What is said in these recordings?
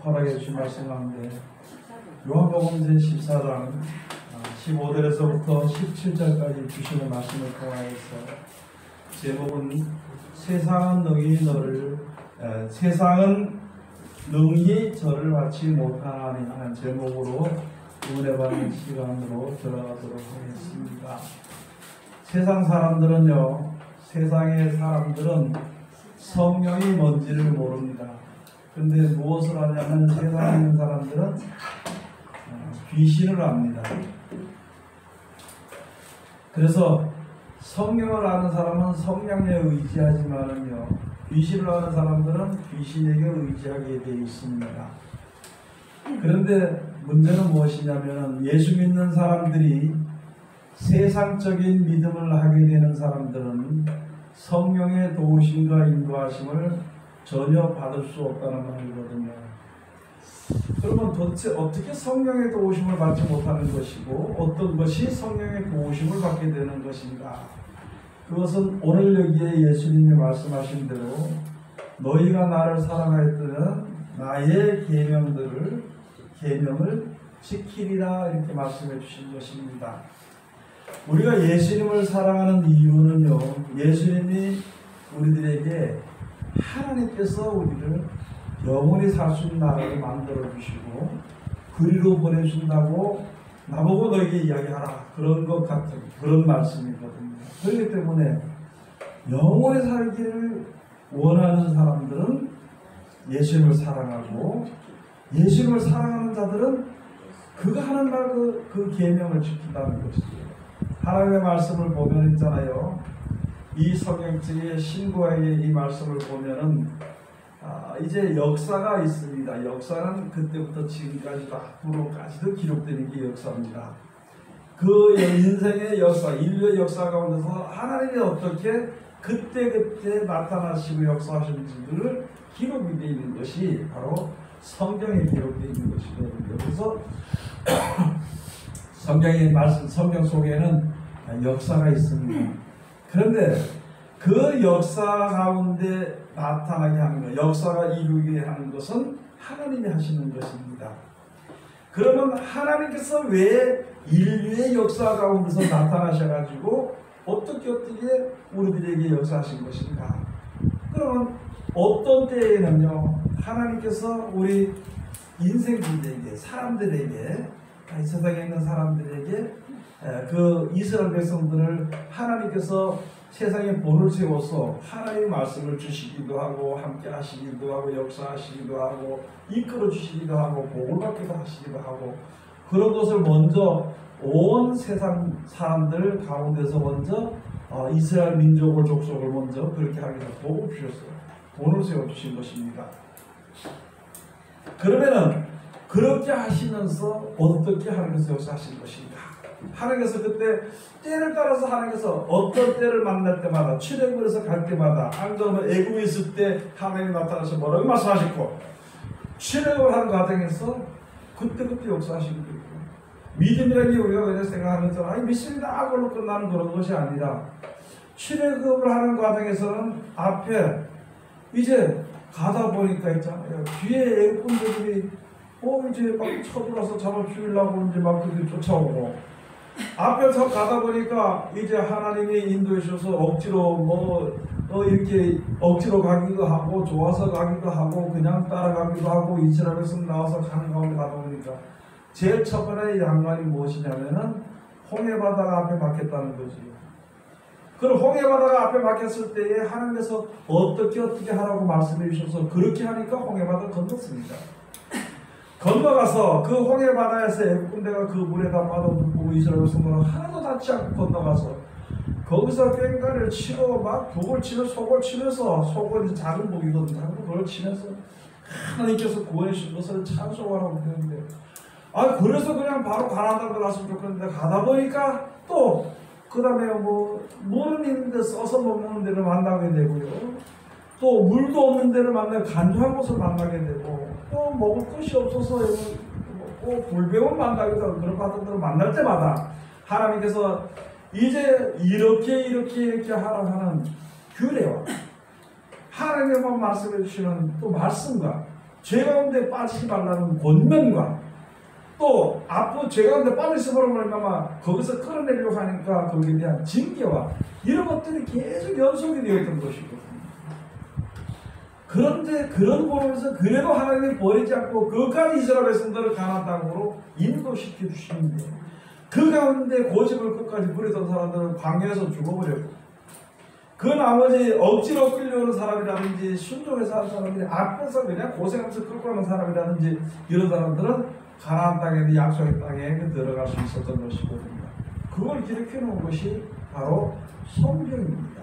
허락해 주신 말씀 가운데 요한복음 제14장 15절에서부터 17절까지 주시는 말씀을 통하여서 제목은 세상은 능히 저를 받지 못하니 하는 제목으로 은혜 받는 시간으로 들어가도록 하겠습니다. 세상의 사람들은 성령이 뭔지를 모릅니다. 근데 무엇을 하냐면 세상에 있는 사람들은 귀신을 압니다. 그래서 성령을 아는 사람은 성령에 의지하지만은요, 귀신을 아는 사람들은 귀신에게 의지하게 되어 있습니다. 그런데 문제는 무엇이냐면 예수 믿는 사람들이 세상적인 믿음을 하게 되는 사람들은 성령의 도우심과 인도하심을 전혀 받을 수 없다는 말이거든요. 그러면 도대체 어떻게 성령의 도우심을 받지 못하는 것이고 어떤 것이 성령의 도우심을 받게 되는 것인가? 그것은 오늘 여기에 예수님이 말씀하신 대로 너희가 나를 사랑하였다면 나의 계명을 지키리라 이렇게 말씀해 주신 것입니다. 우리가 예수님을 사랑하는 이유는요, 예수님이 우리들에게 하나님께서 우리를 영원히 살 수 있는 나라를 만들어 주시고 그리로 보내준다고 나보고 너에게 이야기하라, 그런 것 같은 그런 말씀이거든요. 그렇기 때문에 영원히 살기를 원하는 사람들은 예수님을 사랑하고, 예수님을 사랑하는 자들은 그가 하는 말 그 계명을 지킨다는 것이죠. 하나님의 말씀을 보면 있잖아요. 이 성경책의 신구약의 이 말씀을 보면은 이제 역사가 있습니다. 역사는 그때부터 지금까지도 앞으로까지도 기록되는 게 역사입니다. 그 인생의 역사, 인류의 역사 가운데서 하나님이 어떻게 그때 나타나시고 역사하시는지를 기록이 되어 있는 것이 바로 성경에 기록되어 있는 것이거든요. 그래서 성경 속에는 역사가 있습니다. 그런데 그 역사 가운데 나타나게 하는 것, 역사가 이루게 하는 것은 하나님이 하시는 것입니다. 그러면 하나님께서 왜 인류의 역사 가운데서 나타나셔가지고 어떻게 우리들에게 역사하신 것인가? 그러면 어떤 때에는요, 하나님께서 우리 인생들에게, 사람들에게, 이 세상에 있는 사람들에게 그 이스라엘 백성들을 하나님께서 세상에 본을 세워서 하나님의 말씀을 주시기도 하고 함께 하시기도 하고 역사하시기도 하고 이끌어 주시기도 하고 복을 받기도 하시기도 하고, 그런 것을 먼저 온 세상 사람들 가운데서 먼저 이스라엘 민족을 족속을 먼저 그렇게 하기 위해서 복을 주셨어요. 본을 세워주신 것입니다. 그러면은 그렇게 하시면서 어떻게 하나님께서 역사하신 것인가? 하나님께서 그때 때를 따라서 하나님께서 어떤 때를 만날 때마다, 출애굽에서 갈 때마다, 안 그러면 애굽에 있을 때 하나님이 나타나서 뭐라고 말씀하셨고, 출애굽을 하는 과정에서 그때 역사하시는 거예요. 믿음이라는 게 우리가 그냥 생각하는 것처럼 아니 믿습니다 그걸로 끝나는 그런 것이 아니라, 출애굽을 하는 과정에서는 앞에 이제 가다 보니까 있잖아요. 뒤에 애굽분들이 이제 막 쳐들어서 잡아 죽이려고 이제 막 그들이 쫓아오고, 앞에서 가다 보니까 이제 하나님이 인도해 주셔서 억지로 이렇게 억지로 가기도 하고 좋아서 가기도 하고 그냥 따라가기도 하고 이스라엘에서 나와서 가는 가운데 가다 보니까 제일 첫 번째 양관이 무엇이냐면은 홍해바다가 앞에 막혔다는 거지. 그럼 홍해바다가 앞에 막혔을 때에 하나님께서 어떻게 하라고 말씀해 주셔서 그렇게 하니까 홍해바다를 건넜습니다. 건너가서 그 홍해바다에서 애굽 군대가 그 물에다 빠져들고 이스라엘 성도는 하나도 닿지 않고 건너가서 거기서 꽹과를 치고 막 북을 치면서 속을 치면서, 속은 작은 북이거든, 작은 북을 치면서 하나님께서 구원해 주신 것을 찬송하라고 그러는데, 그래서 그냥 바로 가나안 들어갔으면 좋겠는데 가다 보니까 또 그 다음에 물은 있는데 써서 못 먹는 데를 만나게 되고요, 또 물도 없는 데를 만나고 간조한 곳을 만나게 되고, 또 먹을 것이 없어서 꼭 불배울 만나기도 하고, 그런 바들을 만날 때마다 하나님께서 이제 이렇게 하라고 하는 규례와 하나님만 말씀해 주시는 또 말씀과 죄 가운데 빠지지 말라는 권면과 또 앞으로 죄 가운데 빠져있어버리면 얼마나 거기서 끌어내려고 하니까 거기에 대한 징계와 이런 것들이 계속 연속이 되었던 것이거든요. 그런데 그런 부분에서 그래도 하나님이 버리지 않고 그까지 이스라엘 백성들을 가나안 땅으로 인도시켜 주시는데 그 가운데 고집을 끝까지 부리던 사람들은 광야에서 죽어버렸고 그 나머지 억지로 끌려오는 사람이라든지 순종해서 하는 사람들이 앞에서 그냥 고생하면서 끌고 가는 사람이라든지 이런 사람들은 가나안 땅에 약속의 땅에 들어갈 수 있었던 것이거든요. 그걸 기록해 놓은 것이 바로 성경입니다.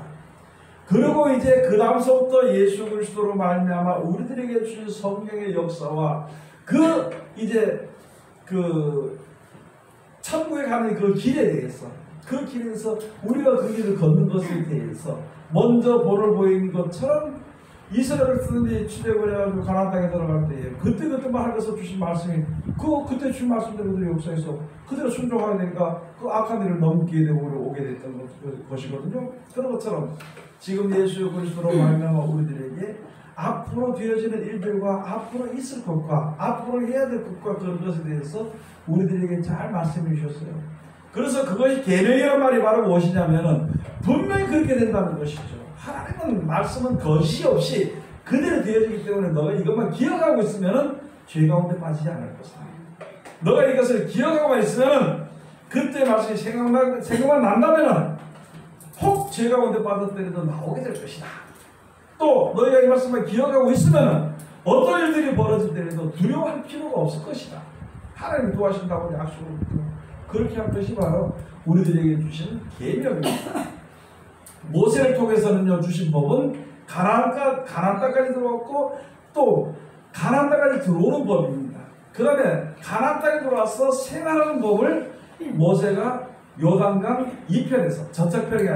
그리고 이제 그 다음서부터 예수 그리스도로 말미암아 우리들에게 주신 성경의 역사와 그 이제 그 천국에 가는 그 길에 대해서 그 길에서 우리가 그 길을 걷는 것에 대해서 먼저 본을 보인 것처럼 이스라엘을 쓰는데 출애굽을 해가지고 가나안 땅에 들어갈 때에 그때만 하면서 주신 말씀이 그때 주신 말씀대로 우리 역사에서 그대로 순종하게 되니까 그 악한 일을 넘기게 되고 우리 오게 됐던 것이거든요. 그런 것처럼 지금 예수 그리스도로 말미암아 우리들에게 앞으로 되어지는 일들과 앞으로 있을 것과 앞으로 해야 될 것과 그런 것에 대해서 우리들에게 잘 말씀해 주셨어요. 그래서 그것이 계명이란 말이 바로 무엇이냐면은 분명히 그렇게 된다는 것이죠. 하나님은 말씀은 거짓이 없이 그대로 되어지기 때문에 너가 이것만 기억하고 있으면은 죄 가운데 빠지지 않을 것이다. 너가 이것을 기억하고만 있으면은 그때 말씀이 생각만 난다면은 혹 죄 가운데 빠졌더라도 나오게 될 것이다. 또 너희가 이 말씀을 기억하고 있으면은 어떤 일들이 벌어질 때라도 두려워할 필요가 없을 것이다. 하나님이 도와신다고 약속을 믿고 그렇게 한 것이 바로 우리들에게 주신 계명입니다. 모세를 통해서는요 주신 법은 가나안 땅까지 들어왔고 또 가나안 땅까지 들어오는 법입니다. 그 다음에 가나안 땅에 들어와서 생활하는 법을 모세가 요단강 이편에서 저쪽편이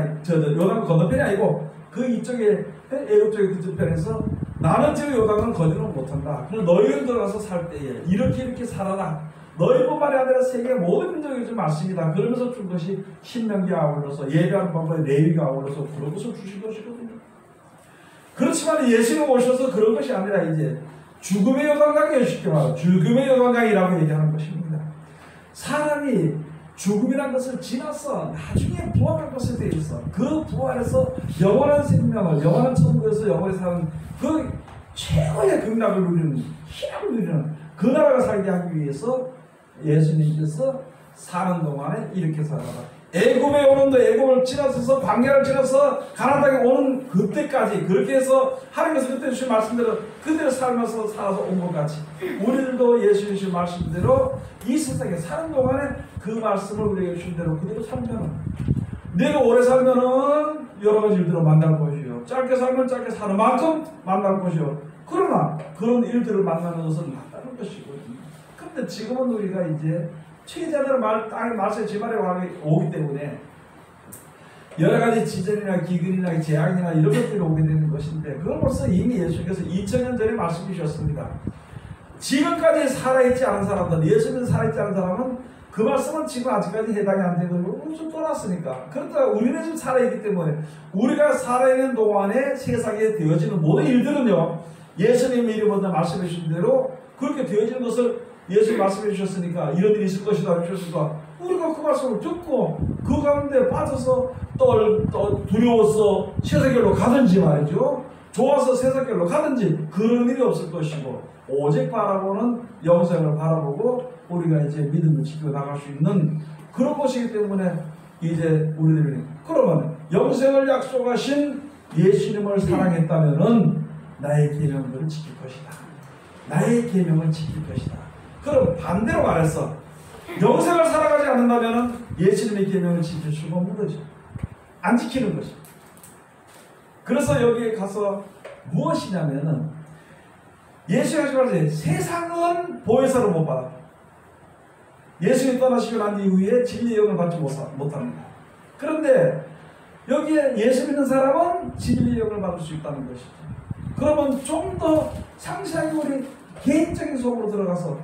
요단 건너편이 아니고 그 이쪽에 애굽 쪽의 그쪽편에서 나는 지금 요단강을 건너는 못한다. 그럼 너희는 들어가서 살 때에 이렇게 살아라. 너희뿐만이 아니라 세계 모든 민족에게 좀 말씀이다. 그러면서 준 것이 신명기에 아울러서 예배하는 방법에 레위기가 아울러서 그런 것을 주신 것이거든요. 그렇지만 예수님 오셔서 그런 것이 아니라 이제 죽음의 요단강이 쉽게 말하면 죽음의 요단강이라고 얘기하는 것입니다. 사람이 죽음이라는 것을 지나서 나중에 부활한 것에 대해서 그 부활에서 영원한 생명을 영원한 천국에서 영원히 사는 그 최고의 극락을 누리는 희락을 누리는 그 나라가 살게 하기 위해서 예수님께서 사는 동안에 이렇게 살아라. 애굽에 오는 애굽을 지나서서 광야를 지나서 가나안 땅에 오는 그때까지 그렇게 해서 하나님께서 그때 주신 말씀대로 그대로 살면서 살아서 온 것 같이 우리들도 예수 주신 말씀대로 이 세상에 사는 동안에 그 말씀을 우리에게 주신 대로 그대로 살면 내가 오래 살면은 여러 가지 일들을 만날 것이요 짧게 살면 짧게 사는 만큼 만날 것이요 그러나 그런 일들을 만나는 것은 맞다는 것이거든요. 그런데 지금은 우리가 이제 최대한으로 땅의 말세 지말에 오기 때문에 여러 가지 지전이나 기근이나 재앙이나 이런 것들이 오게 되는 것인데 그건 벌써 이미 예수님께서 2000년 전에 말씀해 주셨습니다. 지금까지 살아있지 않은 사람들, 예수님 살아있지 않은 사람은 그 말씀은 지금 아직까지 해당이 안 되고 좀 떠났으니까. 그렇다 우리는 지금 살아있기 때문에 우리가 살아있는 동안에 세상에 되어지는 모든 일들은요 예수님 이름으로 말씀해 주신 대로 그렇게 되어지는 것을 예수님 말씀해 주셨으니까 이런 일이 있을 것이다 하셨으니까 우리가 그 말씀을 듣고 그 가운데 빠져서 두려워서 세상길로 가든지 말이죠. 좋아서 세상길로 가든지 그런 일이 없을 것이고 오직 바라보는 영생을 바라보고 우리가 이제 믿음을 지키고 나갈 수 있는 그런 것이기 때문에 이제 우리들이 그러면 영생을 약속하신 예수님을 사랑했다면은 나의 계명들을 지킬 것이다. 나의 계명을 지킬 것이다. 그럼 반대로 말해서 영생을 살아가지 않는다면 예수님의 계명을 지킬 수가 없는 거죠. 안 지키는 거죠. 그래서 여기에 가서 무엇이냐면은 예수님이 말하지 세상은 보혜사를 못 받아. 예수님이 떠나시고 난 이후에 진리의 영을 받지 못합니다. 그런데 여기에 예수 믿는 사람은 진리의 영을 받을 수 있다는 것이죠. 그러면 좀 더 상세하게 우리 개인적인 속으로 들어가서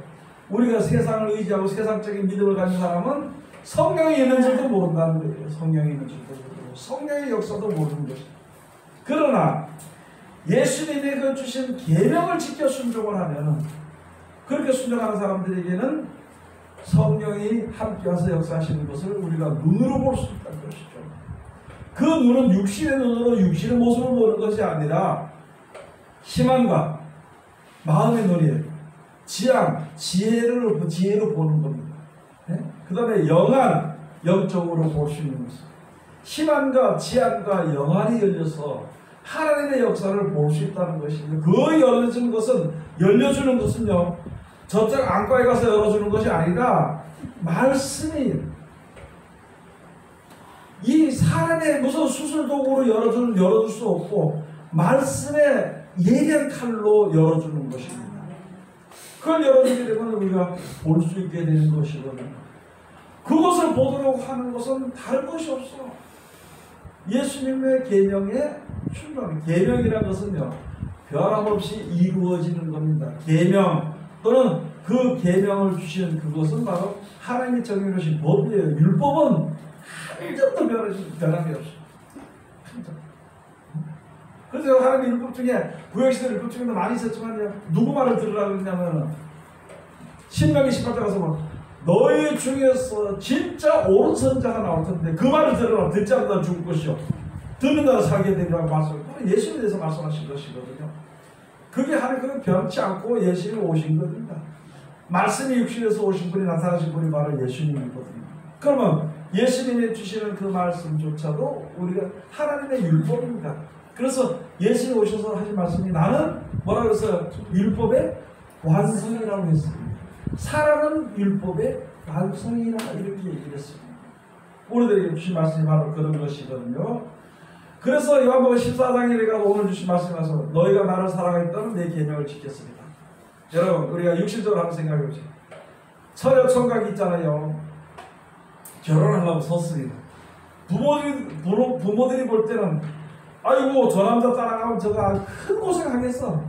우리가 세상을 의지하고 세상적인 믿음을 가진 사람은 성령이 있는 줄도 모른다는 거예요. 성령이 있는 줄도 모르고 성령의 역사도 모르는 것이죠. 그러나 예수님이 그 주신 계명을 지켜 순종을 하면 그렇게 순종하는 사람들에게는 성령이 함께와서 역사하시는 것을 우리가 눈으로 볼 수 있다는 것이죠. 그 눈은 육신의 눈으로 육신의 모습을 보는 것이 아니라 희망과 마음의 눈이에요. 지혜로 보는 겁니다. 네? 그 다음에 영안, 영적으로 볼 수 있는 것입니다. 희망과 지향과 영안이 열려서 하나님의 역사를 볼 수 있다는 것입니다. 그 열려주는 것은요, 저쪽 안과에 가서 열어주는 것이 아니라 말씀이 이 사람의 무슨 수술 도구로 열어줄 수 없고 말씀의 예리한 칼로 열어주는 것입니다. 그걸 열어주게 되면 우리가 볼 수 있게 되는 것이거든요. 그것을 보도록 하는 것은 다른 것이 없어. 예수님의 계명에 순종. 계명이라는 것은요, 변함없이 이루어지는 겁니다. 계명 또는 그 계명을 주신 그것은 바로 하나님이 정해놓으신 법이에요. 율법은 한 점도 변함이 없어요. 한 점. 그래서 하나님의 율법 중에 구약시대 율법 중에도 많이 있었지만요, 누구 말을 들으라고 그러냐면 신명기 18장 가서 뭐 너희 중에서 진짜 옳은 선자가 나올 텐데 그 말을 들으라. 듣지 않는 죽을 것이요 듣는 자는 살게 되리라고 말씀을 예수님에 대해서 말씀하신 것이거든요. 그게 하나님은 변치 않고 예수님이 오신 겁니다. 말씀이 육신에서 오신 분이 나타나신 분이 바로 예수님이거든요. 그러면 예수님이 주시는 그 말씀조차도 우리가 하나님의 율법입니다. 그래서 예수님이 오셔서 하신 말씀이 나는 뭐라고 해서 율법의 완성이라고 했습니다. 사랑은 율법의 완성이라 이렇게 얘기를 했습니다. 우리들에게 주신 말씀이 바로 그런 것이거든요. 그래서 요한복음 14장에 가서 오늘 주신 말씀에서 너희가 나를 사랑했다면 내 계명을 지켰습니다. 여러분 우리가 육신적으로 한번 생각해 보세요. 처녀 총각이 있잖아요. 결혼하려고 섰습니다. 부모들이 볼 때는 아이고 저 남자 따라가면 저가 큰 고생하겠어.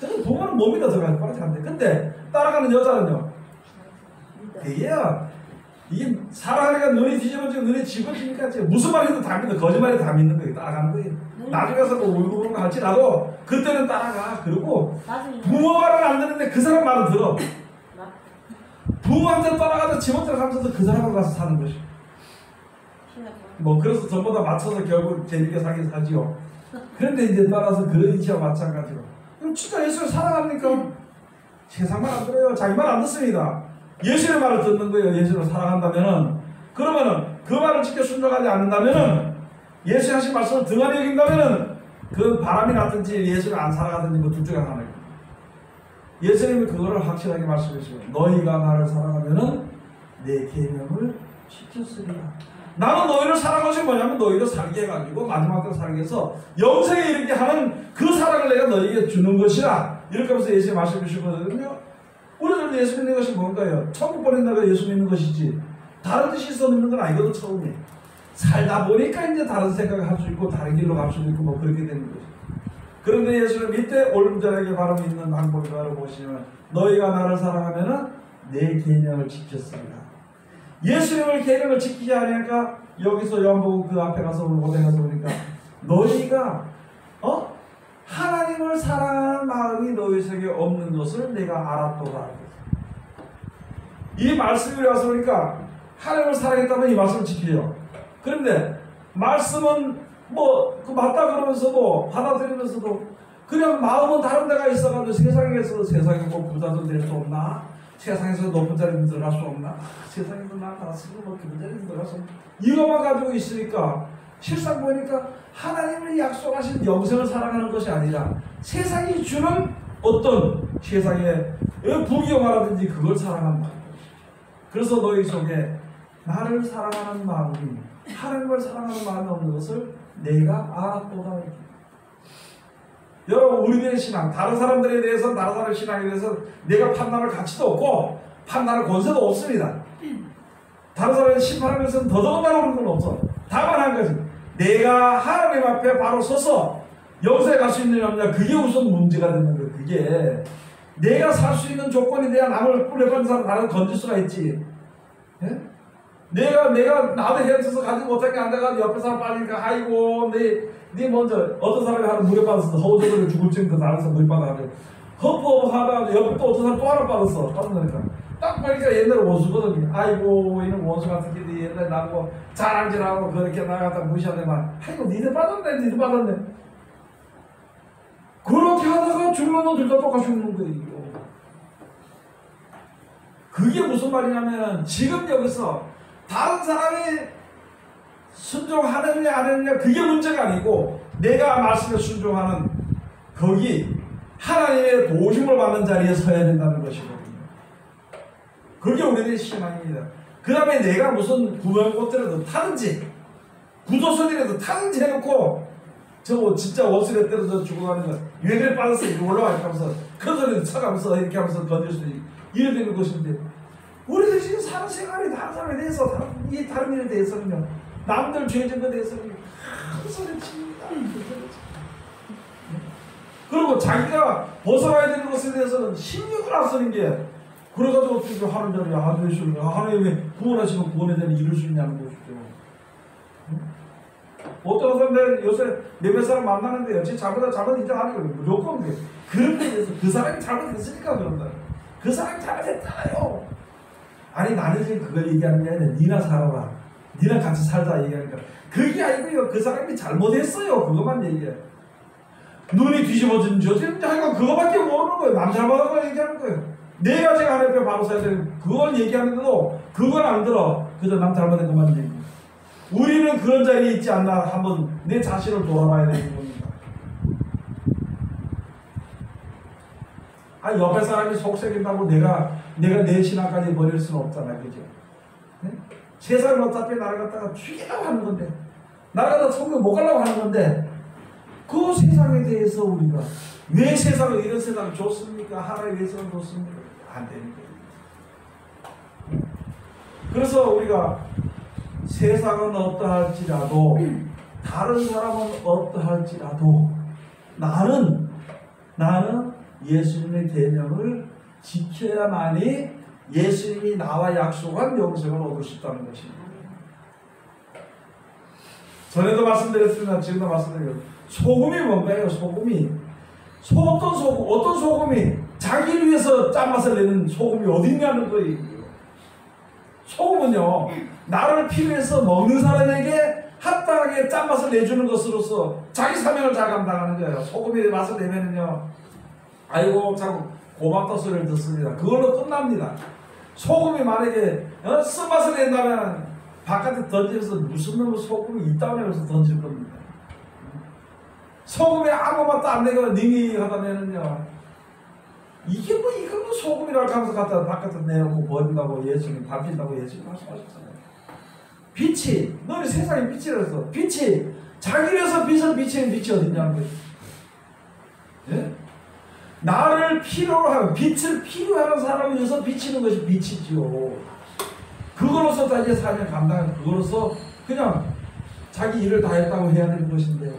저는 부모는 못 믿어 저가 빠르지 않대. 근데 따라가는 여자는요. 이게 사랑하니까 눈이 뒤집어지고 눈이 집어지니까 무슨 말이든 다 믿어. 거짓말이든 다 믿는 거예요. 따라가는 거예요. 나중에 가서 뭐 울고 그런 거 할지라도 그때는 따라가. 그리고 부모 말은 안 듣는데 그 사람 말은 들어. 부모한테 따라가서 지멋대로 가면서 그 사람을 가서 사는 것이. 뭐 그래서 전부 다 맞춰서 결국 재밌게 살긴 사지요. 그런데 이제 따라서 그런 이치와 마찬가지로. 그럼 진짜 예수를 사랑합니까? 세상 말 안 들어요. 자기 말 안 듣습니다. 예수의 말을 듣는 거예요. 예수를 사랑한다면은. 그러면은 그 말을 지켜 순종하지 않는다면은 예수 하신 말씀을 등한히 여긴다면은 그 바람이 났든지 예수를 안 살아가든지 뭐 둘 중에 하나예요. 예수님이 그거를 확실하게 말씀하시고 너희가 나를 사랑하면은 내 계명을 지켰으리라. 나는 너희를 사랑한 것이 뭐냐면 너희를 살게 해가지고 마지막까지 살게 해서 영생에 이르게 하는 그 사랑을 내가 너희에게 주는 것이라. 이렇게 하면서 예수님 말씀해 주시거든요. 우리들도 예수 믿는 것이 뭔가요? 천국 보낸다가 예수 믿는 것이지 다른 뜻이 있어 믿는 건 아니거든. 처음에 살다 보니까 이제 다른 생각을 할 수 있고 다른 길로 갈 수도 있고 뭐 그렇게 되는 거죠. 그런데 예수는 밑에 올림절에게 바로 믿는 방법이 바로 보시면 너희가 나를 사랑하면은 내 계명을 지켰습니다. 예수님을 계명을 지키지 않으니까 여기서 요한복음 그 앞에 가서 고대 가서 보니까 너희가 하나님을 사랑하는 마음이 너희 속에 없는 것을 내가 알았도다. 이 말씀이 와서 보니까 하나님을 사랑했다면 이 말씀을 지키죠. 그런데 말씀은 뭐 맞다 그러면서도 받아들이면서도 그냥 마음은 다른 데가 있어가지고 세상에 뭐 부자도 될 수 없나? 세상에서 높은 자리에 들어갈 수 없나? 세상에서 나갔으면 뭐 그런 자리에 들어갈 수 없나? 이거만 가지고 있으니까 실상 보니까 하나님이 약속하신 영생을 사랑하는 것이 아니라 세상이 주는 어떤 세상의 부귀영화라든지 그걸 사랑한다. 그래서 너희 속에 나를 사랑하는 마음이 하나님을 사랑하는 마음이 없는 것을 내가 알았도다. 여러분 우리들의 신앙 다른 사람들에 대해서 다른 사람의 신앙에 대해서 내가 판단할 가치도 없고 판단할 권세도 없습니다. 다른 사람을 심판하는 것은 더더군다나 오는 건 없어. 다만 한 가지 내가 하나님 앞에 바로 서서 영생에 갈 수 있느냐 없느냐 그게 우선 문제가 되는 거예요. 그게 내가 살 수 있는 조건이 돼야 남을 꿀려받는 사람 나를 건질 수가 있지. 예? 나도 헤엄쳐서 가지 못하게 앉아가지고 옆에 사람 빠지니까 아이고 네 먼저 어떤 사람이 하는 물에 빠졌어. 허우적으로 죽을 정도 나가서 물에 빠져가지고 허허하다 옆에 또 어떤 사람 또 하나 빠졌으니까 딱 보니까 옛날에 원수거든요. 아이고 이런 원수 같은 게 옛날에 나고 자랑질하고 그렇게 나갔다 무시하더만 아이고 니들 빠졌네. 그렇게 하다가 죽는 놈 둘 다 똑같이 죽는 거예요. 그게 무슨 말이냐면 지금 여기서 다른 사람이 순종하느냐 안 하느냐 그게 문제가 아니고 내가 말씀에 순종하는 거기 하나님의 도심을 받는 자리에 서야 된다는 것이거든요. 그게 우리들의 신앙입니다. 그 다음에 내가 무슨 구명꽃이라도 타든지 구조선이라도 타든지 해놓고 저거 진짜 원수에 때려서 죽어가는 거 유해들에 빠져서 이렇게 올라와 이렇게 하면서 큰 소리도 쳐가면서 이렇게 하면서 던질 수도 있고 이래 되는 것인데 우리들 지금 사는 생활이 다른 사람에 대해서 다른 일에 대해서는요 남들 죄진 것에 대해서는 큰 소리 칩니다. 그리고 자기가 벗어나야 되는 것에 대해서는 신경을 안 쓰는 게 그래가지고 어떻게 하는 자리에 하나님 왜 구원하시면 구원의 자리에 이룰 수 있냐는 것이죠. 어떤 사람들 요새 몇몇 사람 만나는데요. 제 잘못 인정하는 거예요. 무조건 그래. 그런 데 대해서 그 사람이 잘못했으니까 그런다. 그 사람이 잘못했잖아요. 아니 나는 지금 그걸 얘기하는 게 아니라 니나 살아라. 니나 같이 살자 얘기하니까 그게 아니고요. 그 사람이 잘못했어요. 그것만 얘기해. 눈이 뒤집어진 저 지금 하여간 그거밖에 모르는 거예요. 남 잘못한 걸 얘기하는 거예요. 내가 제가 하나님 앞에 바로 서야 되는 그걸 얘기하는데도 그걸 안 들어. 그저 남 잘못한 것만 얘기해. 우리는 그런 자리에 있지 않나 한번 내 자신을 돌아봐야 되는 겁니다. 아니 옆에 사람이 속삭인다고 내가 내 신앙까지 버릴 수는 없잖아요. 그죠? 네? 세상은 어차피 나를 갖다가 죽이려고 하는 건데 나를 갖다가 천국 못 가려고 하는 건데 그 세상에 대해서 우리가 왜 세상을 이런 세상이 좋습니까? 하나님 위해서는 좋습니까? 안 되는 거예요. 그래서 우리가 세상은 어떠할지라도 다른 사람은 어떠할지라도 나는 예수님의 계명을 지켜야만이 예수님이 나와 약속한 영생을 얻을 수 있다는 것입니다. 전에도 말씀드렸습니다. 지금도 말씀드려요. 소금이 뭔가요? 소금이 어떤 소금이 자기를 위해서 짠맛을 내는 소금이 어디 있냐는 거예요. 소금은요 나를 필요해서 먹는 사람에게 합당하게 짠맛을 내주는 것으로서 자기 사명을 잘 감당하는 거예요. 소금이 맛을 내면은요 아이고 참 고맙다 소리를 듣습니다. 그걸로 끝납니다. 소금이 만약에 쓴맛을 낸다면 바깥에 던지면서 무슨 놈의 소금이 있다고 해서 던질 겁니다. 소금에 아무 맛도 안 내고 닝닝하다면은요 이게 뭐 이건 뭐 소금이라고 하면서 갖다 바깥에 내놓고 버린다고 예수님 밟힌다고 예수님 말씀하셨잖아요. 빛이 너희 세상의 빛이라서 빛이 자기 위해서 빛을 비치는 빛이 어딨냐는 거예요. 예? 나를 필요로 하는 빛을 필요하는 사람을 위해서 비치는 것이 빛이지요. 그걸로서 자기의 사명 감당하는 그걸로서 그냥 자기 일을 다 했다고 해야 되는 것인데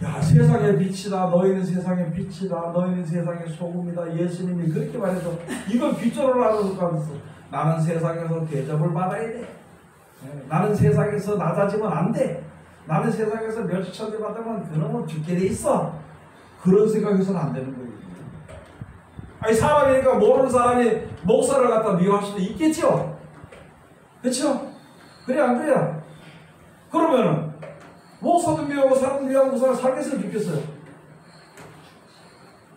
야 세상의 빛이다 너희는 세상의 빛이다 너희는 세상의 소금이다 예수님이 그렇게 말해서 이걸 빗자루로 알아서 나는 세상에서 대접을 받아야 돼. 나는 세상에서 낮아지면 안 돼. 나는 세상에서 멸치천대 받으면 그놈은 죽게 돼 있어. 그런 생각해서는 안 되는 거예요. 아니 사람이니까 모르는 사람이 목사를 갖다 미워할 수도 있겠죠. 그렇죠? 그래 안 그래요? 그러면은 목사도 미워하고 사람도 미워하고 그 사람 살겠어요 죽겠어요?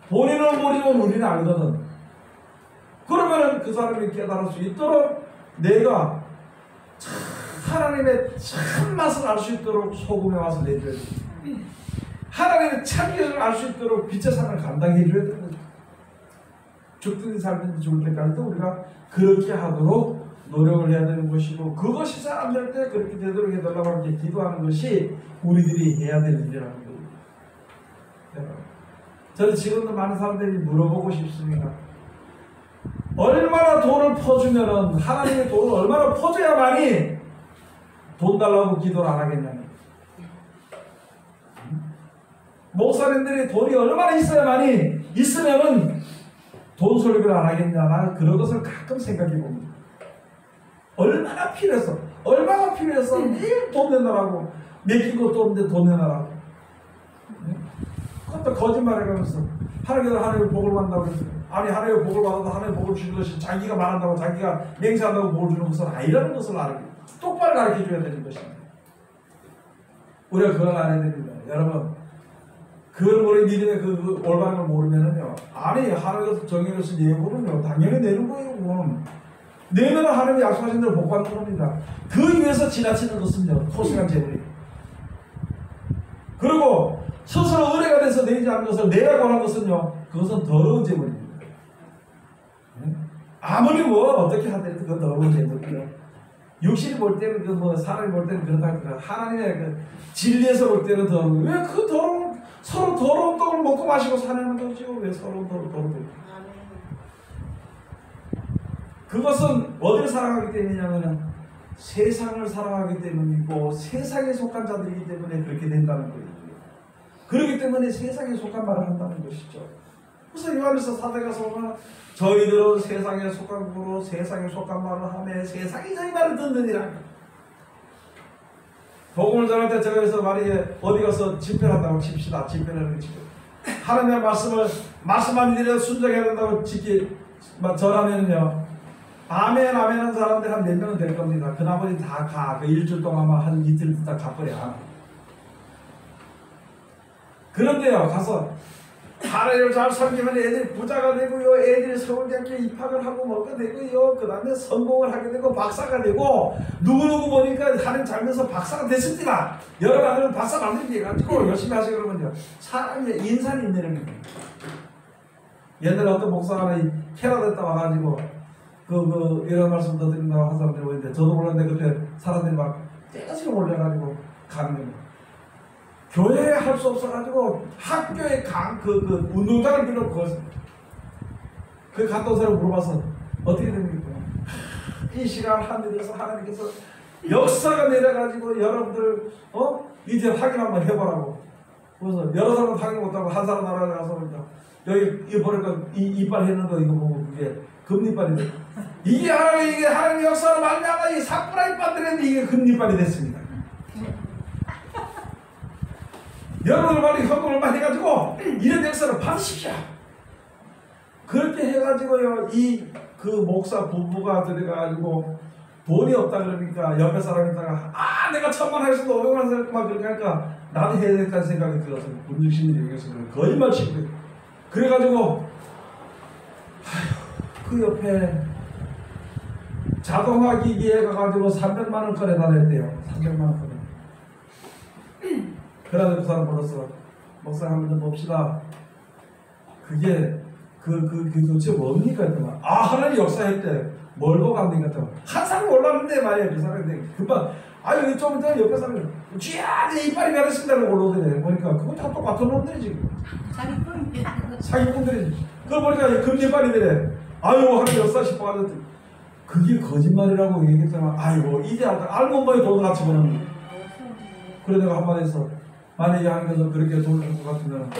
본인은 모르지만 우리는 알거든. 그러면은 그 사람이 깨달을 수 있도록 내가 하나님의 참맛을 알 수 있도록 소금의 맛을 내줘야 돼. 하나님의 참견을 알 수 있도록 빛의 삶을 감당해 줘야 되는 거죠. 죽든지 살든지 죽을 때까지도 우리가 그렇게 하도록 노력을 해야 되는 것이고 그것이 잘 안 될 때 그렇게 되도록 해달라고 하는 게 기도하는 것이 우리들이 해야 될 일이라는 거예요. 저는 지금도 많은 사람들이 물어보고 싶습니다. 얼마나 돈을 퍼주면은 하나님의 돈을 얼마나 퍼줘야만이 돈 달라고 기도를 안 하겠냐는. 목사님들이 돈이 얼마나 있어야만이 있으면은 돈 설교를 안 하겠냐. 나는 그런 것을 가끔 생각해 봅니다. 얼마나 필요해서 매일 돈 내놔라고. 맡긴 것도 없는데 돈 내놔라고. 그것도 거짓말해가면서 하나님의 복을 받는다고 그랬어요. 아니 하나님의 복을 받아도 하나님의 복을 주는 것이 자기가 말한다고 자기가 맹세한다고 복을 주는 것은 아니라는 것을 똑바로 가르쳐줘야 되는 것입니다. 우리가 그걸 안 해야 됩니다. 여러분 그걸 모르는 믿음의 그 올바른 걸 모르면은요, 아니 하나님께서 정해놓으신 예고는요 당연히 내는 거예요. 그건 내면 하나님이 약속하신 대로 복 받는 겁니다. 그 위해서 지나치는 것은요 토식한 재물이에요. 그리고 스스로 의뢰가 돼서 내지 않는 것을 내라고 하는 것은요, 그것은 더러운 재물입니다. 아무리 뭐 어떻게 하더라도 그건 더러운 재물이에요. 육신이 볼 때는 그 뭐 사람이 볼 때는 그렇다. 하나님의 그 진리에서 볼 때는 더러운. 왜 그 더러운 서로 더러운 떡을 먹고 마시고 사는 거죠? 왜 서로 더러운? 그것은 어디를 사랑하기 때문이냐면은 세상을 사랑하기 때문이고 세상에 속한 자들이기 때문에 그렇게 된다는 거예요. 그렇기 때문에 세상에 속한 말을 한다는 것이죠. 그래서 요한에서 사도가서 보면 저희들은 세상에 속한 거로 세상에 속한 말을 하며 세상이 저희 말을 듣느니라. 복음을 전할 때 제가 그래서 말이에 어디 가서 집회를 한다고 칩시다. 집회를 하는 게 하나님의 말씀만 이대로 순종해야 된다고 전하면요, 아멘 하는 사람들 한 몇 명은 될 겁니다. 그 나머지 다 가. 그 일주일 동안만 한 이틀 있다 가버려. 그런데요, 가서 하나님을 잘 섬기면 애들이 부자가 되고요, 애들이 서울대학교에 입학을 하고 뭐가 되고요, 그 다음에 성공을 하게 되고 박사가 되고, 누구누구 보니까 하나님 잘면서 박사가 됐습니다. 여러 가지는 박사 만들기 해가지고 열심히 하시고 그러면요, 사람의 인산이 있는 겁니다. 옛날에 어떤 목사가 하나 캐나다에 와가지고 이런 말씀 더 드린다고 한 사람들이 오는데, 저도 몰랐는데 그때 사람들이 막 떼가지고 올려가지고 가는 겁니다. 교회에 할 수 없어가지고 학교에 운동장을 빌려놓고 그 갔다 온 사람 물어봐서 어떻게 됩니까? 이 시간 하늘에서 하나님께서 역사가 내려가지고 여러분들 이제 확인 한번 해보라고. 그래서 여러 사람은 확인 못하고 한 사람 나라에 가서 그러니까 여기 이거 보니까 이빨 했는 거 이거 보고 그게 금리빨인데 이게 하나님의 역사로 말미암아 이 사쿠라 이빨 들었는데 이게 금리빨이 됐습니다. 여러분들 많이 헌금을 많이 해가지고 이런 역사를 받으십시오. 그렇게 해가지고요, 그 목사 부부가 들어가가지고 돈이 없다 그러니까 옆에 사람이 있다가 내가 1,000만 하겠어도 500만 할만 그렇게 하니까 나도 해야 될까 생각이 들어서 군중심리를 여기서 거짓말 치고 그래가지고 그 옆에 자동화 기기에 가가지고 300만 원 꺼내다 냈대요. 300만 원 꺼내. 그래서 그 사람 불러서 목사 한번 봅시다. 그게 도대체 뭡니까? 했더만 하나님 역사했대. 뭘 보고 합니까? 한 사람 올랐는데 말이야. 그 사람이 금방 좀 이따 옆에 사람이 쥐야 이빨이 가르친다고 올라오더래. 보니까 그거 다 똑같은 놈들이 지금 사기꾼들이지. 그걸 보니까 금리빨이더래. 하나님 역사 싶어가지고 그게 거짓말이라고 얘기했잖아. 이제 알고 보니 돈 같이 버는 거야. 그래 내가 한마디 해서 만약에 하나님께서 그렇게 돈을 줄 것 같으면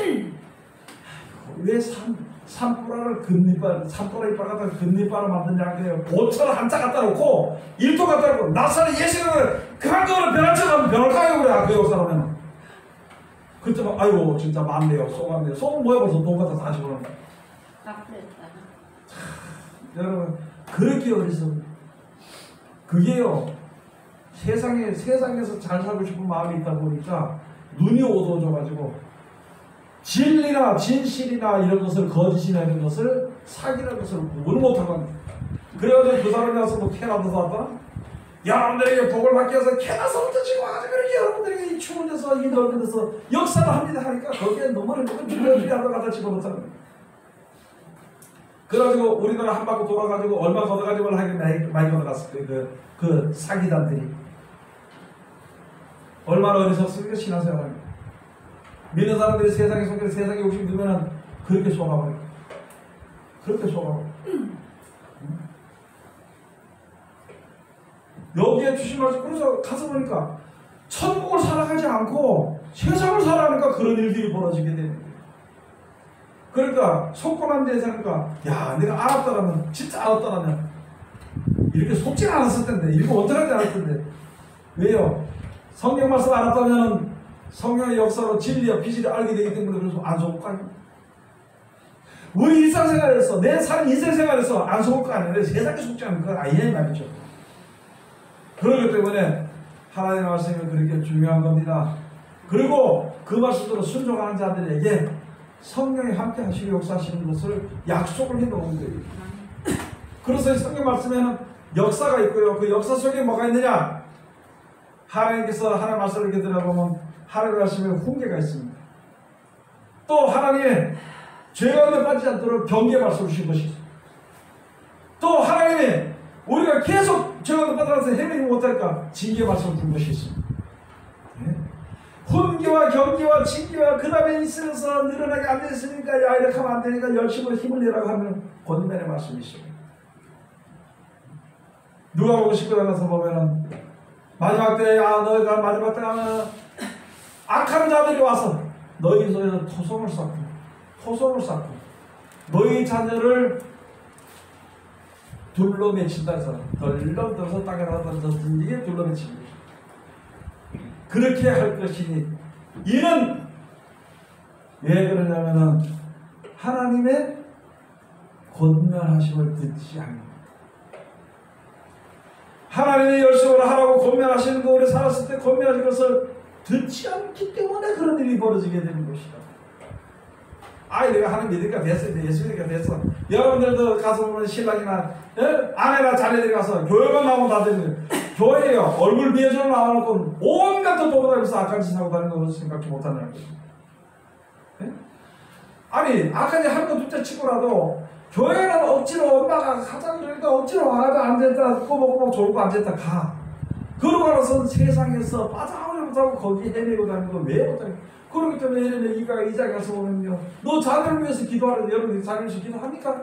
왜 산보라를 산보라 이빨 갖다가 금리빨을 만드냐 그래요. 5천원 한자 갖다 놓고 1도 갖다 놓고 나사는 예수님을 그 한꺼번에 변할 척하면 변할까요? 그래 그 역사라면 그때 막 진짜 많네요. 속았네요. 속은 뭐야 벌써 돈 갖다 다 집어넣는 거야. 여러분 그렇게 어리석은 그게요, 세상에서 잘 살고 싶은 마음이 있다 보니까 눈이 어두워져가지고 진리나 진실이나 이런 것을 거짓이나 이런 것을 사기라는 것을 구분을 못하고 합니다. 그래가지고 그 사람이 와서 캐나다에서 왔다 여러분들에게 복을 받기 위해서 캐나다서부터 지금 와가지고 그렇게 여러분들에게 이 추운 데서 이 넓은 데서 역사를 합니다 하니까 거기에 너무 누구를 갖다 집어넣잖아요. 그래가지고 우리나라 한 바퀴 돌아가지고 얼마 걷어가지고 많이 걷어갔을 거예요. 그 사기단들이 얼마나 어리석습니까? 신앙생활합니다. 믿는 사람들이 세상에 속해서 세상에 욕심 들면은 그렇게 속아버려요. 그렇게 속아버려요. 여기에 주신 말씀, 그래서 가서 보니까 천국을 살아가지 않고 세상을 살아가니까 그런 일들이 벌어지게 되는 거예요. 그러니까 속고난 데에 사니까 내가 알았더라면 진짜 알았더라면 이렇게 속지 않았을 텐데, 이거 어떡하지 않았을 텐데. 왜요? 성경 말씀 알았다면 성령의 역사로 진리와 비질을 알게 되기 때문에 그래서 안 속을 거 아닙니까? 우리 일상생활에서, 내 삶 인생생활에서 안 속을 거 아니에요. 세상에 속지 않는 건 아니에요 말이죠. 그렇기 때문에 하나님의 말씀이 그렇게 중요한 겁니다. 그리고 그 말씀대로 순종하는 자들에게 성령이 함께 하시고 역사하시는 것을 약속을 해놓은 거예요. 그래서 성경 말씀에는 역사가 있고요. 그 역사 속에 뭐가 있느냐? 하나님께서 하나님 말씀을 이렇게 들어보면 하나님 말씀에 훈계가 있습니다. 또 하나님의 죄 가운데 빠지지 않도록 경계 말씀을 주신 것이 있습니다. 또 하나님의 우리가 계속 죄 가운데 빠져나서 헤매지 못할까 징계 말씀을 준 것이 있습니다. 네? 훈계와 경계와 징계와 그 다음에 있으면서 늘어나게 안 됐으니까 야 이렇게 하면 안 되니까 열심히 힘을 내라고 하면 권면의 말씀이 있습니다. 누가 보고 싶고 나가서 보면은 마지막 때 너희가 마지막 때 가면 악한 자들이 와서 너희 속에서 토성을 쌓고 너희 자녀를 둘러 맺힌다 해서 덜렁들어서 땅에 던져진 이게 둘러 맺힌 것이다. 그렇게 할 것이니 이는 왜 그러냐면은 하나님의 권면하심을 듣지 않는 하나님의 열심을 하라고 권면하시는 거 우리 살았을 때 권면하신 것을 듣지 않기 때문에 그런 일이 벌어지게 되는 것이다. 내가 하나님 믿으니까 됐어. 예수 믿으니까 됐어. 여러분들도 가서 보면 신랑이나 아내나 자녀들이 가서 교회만 나오면 다들 교회에요. 얼굴 비해서 나와놓고 온갖 것 돌아다니면서 악한 짓 하고 다니는 것을 생각지 못하는 거죠. 악한 짓 하는 거 둘째 치고라도 교회는 억지로 엄마가 하자고 그러니까 억지로 와가지고 앉았다 꼬박꼬박 졸고 앉았다 가. 그러고 나서 세상에서 빠져나오지 못하고 거기 헤매고 다니는 건 왜 못하냐. 그렇기 때문에 예전에 이 자리에 가서 보면요. 너 자녀를 위해서 기도하는데 여러분이 자녀를 위해서 기도합니까?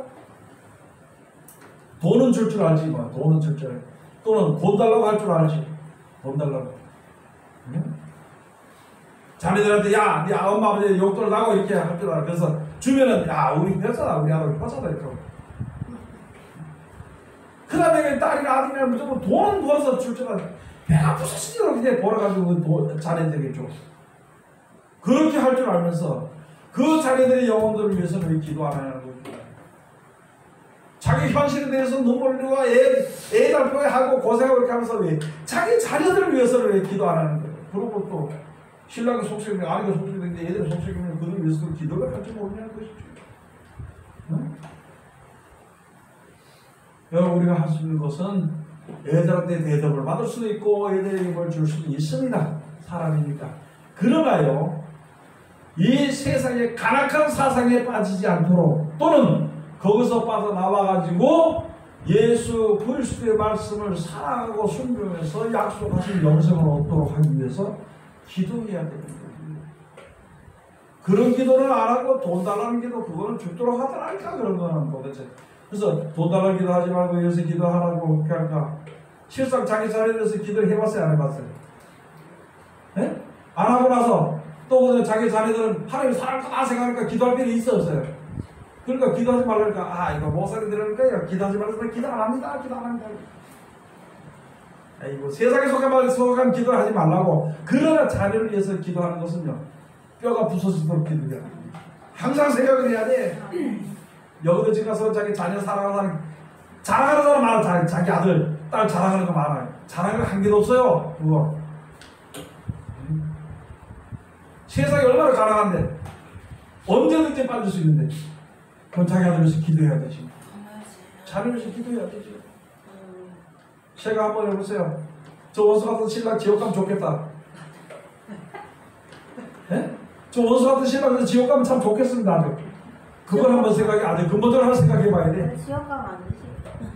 돈은 줄 줄 알지 뭐. 돈은 줄 줄 알지. 또는 돈 달라고 할 줄 알지. 돈 달라고. 응? 자녀들한테 야, 네 엄마 아버지 욕들 나고 이렇게 할 줄 알아. 그래서 주면은 야 우리 뼈잖아. 우리 아들 뼈잖아 이렇게. 그 다음에 딸이나 아들이나 무조건 돈은 벌어서 줄 줄 알아. 배가 부서지도록 그냥 벌어가지고 자녀들에게 줘. 그렇게 할 줄 알면서 그 자녀들의 영혼들을 위해서 왜 기도 안 하는 거죠? 자기 현실에 대해서 눈물 흘리고 애 달표에 하고 고생하고 이렇게 하면서 왜 자기 자녀들을 위해서는 왜 기도 안 하는 거예요? 그리고 또 신랑이 속썩이면 아내가 속썩이는데 애들이 속썩이면 그들 위해서 기도를 할 줄 모르냐는 것이죠. 응? 여러분 우리가 할 수 있는 것은 애들한테 대접을 받을 수도 있고 애들에게 뭘 줄 수도 있습니다. 사람이니까. 그러나요 이 세상의 간악한 사상에 빠지지 않도록 또는 거기서 빠져나와가지고 예수 그리스도의 말씀을 사랑하고 순종해서 약속하신 영생을 얻도록 하기 위해서 기도해야 되는 거예요. 그런 기도를 안 하고 돈 달라는 기도 그거는 죽도록 하더라니까 그런 거는 도대체. 그래서 돈 달라는 기도 하지 말고 여기서 기도하라고 그렇게 할까? 실상 자기 자녀에서 기도를 해봤어요 안 해봤어요? 네? 안 하고 나서 또 자기 자녀들은 하나님 사랑하다 생각하니까 기도할 필요 있어 없어요? 그러니까 기도하지 말라니까 이거 목사님 들으니까 기도하지 말라니까 기도 안 합니다. 기도 안 합니다. 아이고 세상에 속한 기도를 하지 말라고. 그러나 자녀를 위해서 기도하는 것은요 뼈가 부서지도록 기도해야 돼. 항상 생각을 해야 돼. 여기도 집 가서 자기 자녀 사랑하는 사람 자랑하는 사람 많아. 자기 아들 딸 자랑하는 거 많아요. 자랑하는 거 한 개도 없어요. 그거 세상이 얼마나 가난한데 언제든지 빠질 수 있는데 그건 자기 아들 위해서 기도해야 되지. 자녀 위해서 기도해야 되지. 제가 한번 해보세요. 저 원수 같은 신랑 지옥 가면 좋겠다. 네? 저 원수 같은 신랑 지옥 가면 참 좋겠습니다. 아주. 그걸 한번 생각해. 아주 근본적으로 한번 생각해봐야 돼. 지옥 가면 안 되지.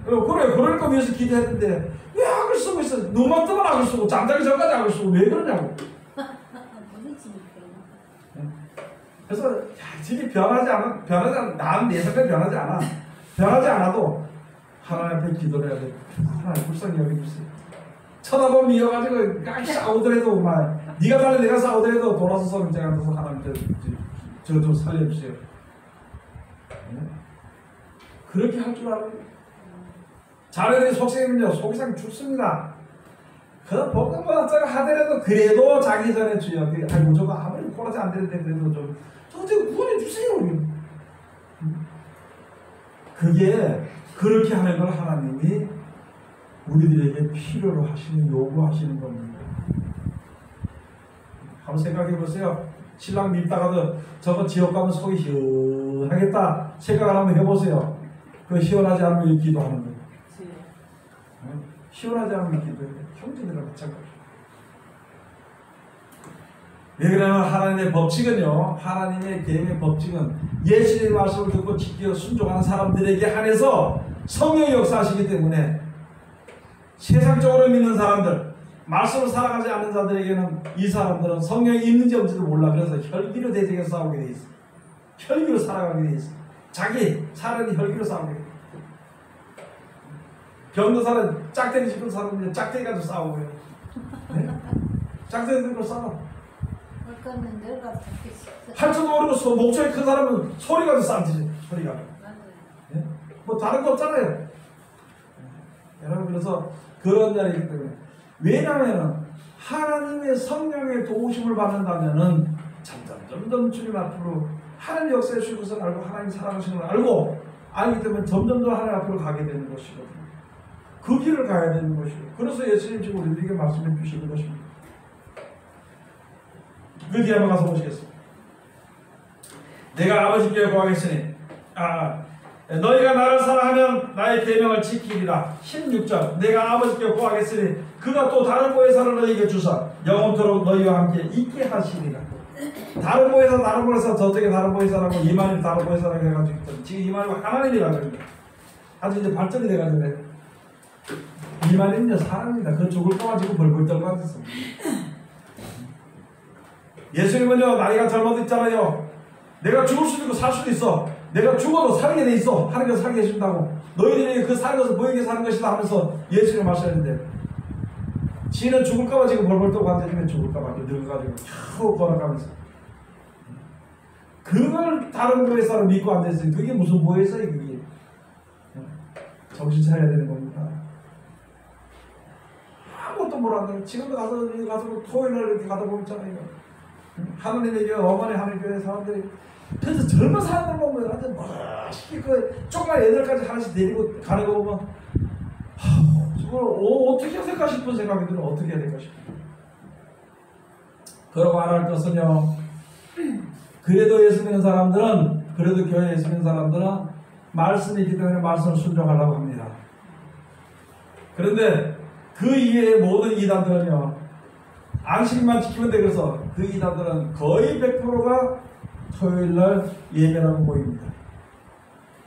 그래. 그러니까 위해서 기도했는데 왜 악을 쓰고 있어? 눈만 뜨면 악을 쓰고 잠자기 전까지 악을 쓰고 왜 그러냐고. 그래서 집이 변하지 않아. 내 생각에 변하지 않아. 변하지 않아도 하나님 앞에 기도를 해야 돼. 하나님 불쌍히 여겨주세요. 쳐다보면 미워가지고 싸우더라도 네가 달래 내가 싸우더라도 돌아서서 제가 앉아서 하나님 저 좀 살려주세요. 그렇게 할 줄 알아요. 자녀들이 속생이면요 속이상 죽습니다. 그 볶음밥을 하더라도 그래도 자기 전에 주여 아이고 저거 아무리 꼬라지 안 되는데 그래도 좀 저거 구원해 주세요. 그게 그렇게 하는 걸 하나님이 우리들에게 필요로 하시는 요구하시는 겁니다. 한번 생각해 보세요. 신랑 밉다가도 저거 지옥 가면 속이 시원하겠다 생각을 한번 해보세요. 그 시원하지 않으면 기도하는 거예요. 시원하지 않으면 기도해요. 형제들은 마찬가지예요. 왜 그러냐면 하나님의 법칙은요, 하나님의 계명의 법칙은 예수님의 말씀을 듣고 지키고 순종하는 사람들에게 한해서 성령의 역사하시기 때문에 세상적으로 믿는 사람들, 말씀을 살아가지 않는 자들에게는 이 사람들은 성령이 있는지 없는지도 몰라. 그래서 혈기로 대적해서 싸우게 돼 있어. 혈기로 살아가게 돼 있어. 자기 사람이 혈기로 싸우게 돼 있어. 변호사는 짝대기 짚은 사람은 짝대기 가지고 싸우고요. 네? 짝대기 들고 싸워. 할 줄도 모르고 목소리 큰 사람은 소리 가지고 싸우지. 소리가. 네? 뭐 다른 거 없잖아요. 네. 여러분 그래서 그런 자리이기 때문에 왜냐하면 하나님의 성령의 도우심을 받는다면은 점점 주님 앞으로 하나님 역사에 주신 것을 알고 하나님 사랑하시는 걸 알기 때문에 점점 더 하나님 앞으로 가게 되는 것이거든요. 그 길을 가야 되는 것이고 그래서 예수님 지금 우리들에게 말씀해 주시는 것입니다. 그 뒤에 한번 가서 보시겠습니다. 내가 아버지께 구하겠으니 너희가 나를 사랑하면 나의 계명을 지키리라. 16절 내가 아버지께 구하겠으니 그가 또 다른 보혜사를 너희에게 주사 영원토록 너희와 함께 있게 하시리라. 다른 보혜사 저쪽에 다른 보혜사라고 이만희 다른 보혜사라고 해가지고 지금 이만희가 하나님이라고 합니다. 아주 이제 발전이 돼가지고 이만희는요 사람입니다. 그 죽을 거만 지금 벌벌 떨고 앉았습니다. 예수님은요 나이가 젊어도 있잖아요. 내가 죽을 수도 있고 살 수도 있어. 내가 죽어도 살게 돼 있어. 하나님께서 살게 해준다고. 너희들이 그 사는 것을 보이게 사는 것이다 하면서 예수님 말씀하셨는데 지는 죽을까봐 지금 벌벌 떨고 앉아있으면 죽을까봐 늙어가지고 겨우 걸어가면서 그걸 다른 보혜사로 믿고 앉아있으니 그게 무슨 보혜사예요 그게. 정신 차려야 되는 겁니다. 아무것도 모르는데 지금도 가서 토요일날 이렇게 가다 보면 있잖아요. 하나님의 교회 어머니 하나님 교회 사람들이 그래서 젊은 사람들 보면 완전 멋있게 그 조그만 애들까지 하나씩 데리고 가는 거 보면 저걸 어떻게 해야 될까 싶은 생각이 들어. 어떻게 해야 될까 싶어. 그러고 안 할 것은요 그래도 예수 믿는 사람들은 그래도 교회 예수 믿는 사람들은 말씀이 있기 때문에 말씀을 순종하려고 합니다. 그런데 그 이외의 모든 이단들은요 안식일만 지키면 돼. 그래서 그 이단들은 거의 100%가 토요일날 예배라고 보입니다.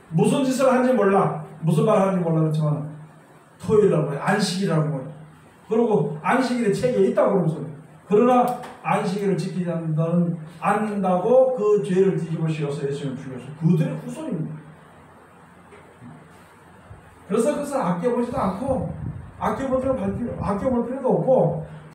무슨 짓을 하는지 몰라. 무슨 말을 하는지 몰라. 그렇지만 토요일이라고 해요. 안식이라고 해요. 그리고 안식일에 책에 있다고 그러면서 그러나 안식일을 지키지 않는다고 그 죄를 뒤집어 씌워서 예수님을 죽였어요. 그들의 후손입니다. 그래서 그것을 아껴보지도 않고 아껴볼 필요도 없고